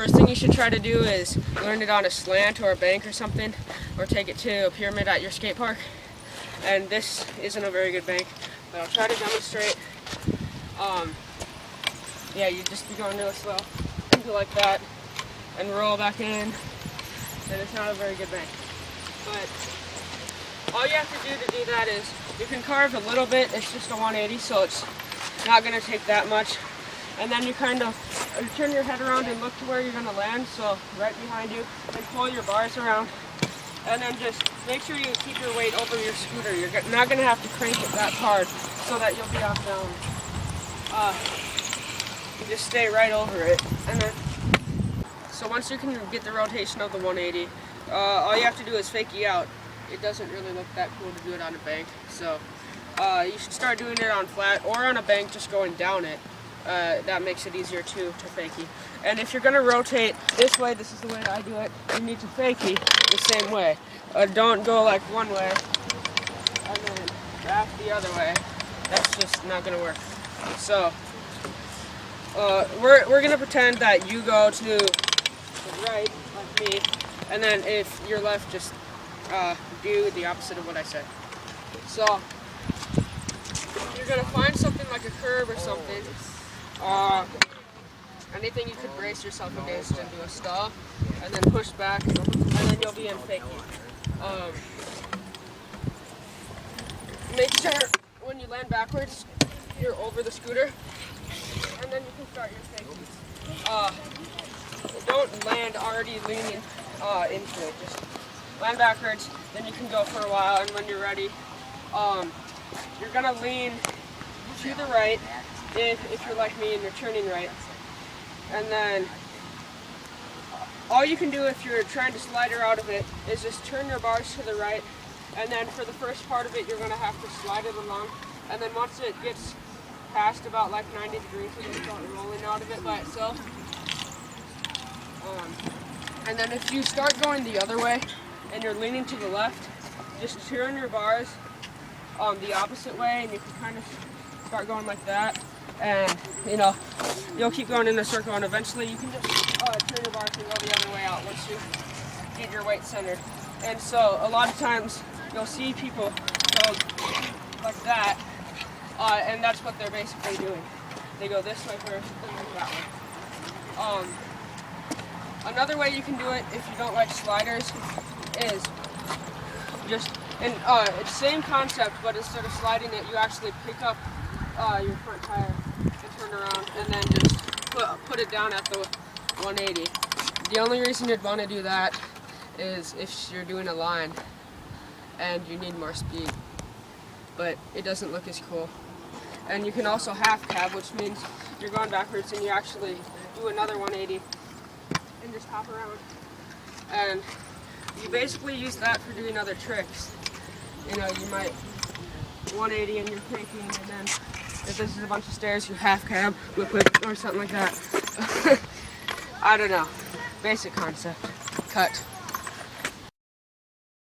first thing you should try to do is learn it on a slant or a bank or something, or take it to a pyramid at your skate park. And this isn't a very good bank, but I'll try to demonstrate. Yeah, you just be going really slow, do like that, and roll back in, and it's not a very good bank. But all you have to do that is, you can carve a little bit, it's just a 180, so it's not going to take that much. And then you kind of turn your head around and look to where you're going to land, so right behind you, and pull your bars around. And then just make sure you keep your weight over your scooter. You're not going to have to crank it that hard so that you'll be off balance. You just stay right over it. And then, so once you can get the rotation of the 180, all you have to do is fakie out. It doesn't really look that cool to do it on a bank. So you should start doing it on flat or on a bank, just going down it. That makes it easier too to fakie. And if you're going to rotate this way, this is the way I do it, you need to fakie the same way. Don't go like one way and then back the other way. That's just not going to work. So we're going to pretend that you go to the right, like me, and then if you're left, just do the opposite of what I said. So you're going to find something like a curb or something. Anything you could brace yourself against and do a stall, and then push back, and then you'll be in fakie. Make sure when you land backwards, you're over the scooter, and then you can start your fakie. Don't land already leaning into it. Just land backwards, then you can go for a while, and when you're ready, you're gonna lean to the right if you're like me and you're turning right. And then all you can do if you're trying to slide her out of it is just turn your bars to the right, and then for the first part of it you're going to have to slide it along, and then once it gets past about like 90 degrees you're going to start rolling out of it by itself. And then if you start going the other way and you're leaning to the left, just turn your bars the opposite way, and you can kind of start going like that. And you'll keep going in a circle, and eventually you can just turn your bars and go the other way out once you get your weight centered. And so a lot of times you'll see people go like that, and that's what they're basically doing. They go this way first, and then that way. Another way you can do it if you don't like sliders is just, and it's the same concept, but instead of sliding it, you actually pick up your front tire and turn around, and then just put it down at the 180. The only reason you'd want to do that is if you're doing a line and you need more speed, but it doesn't look as cool. And you can also half cab, which means you're going backwards and you actually do another 180 and just hop around. And you basically use that for doing other tricks. You might 180 and you're faking, and then if this is a bunch of stairs, you half cab, whip, or something like that. I don't know. Basic concept. Cut.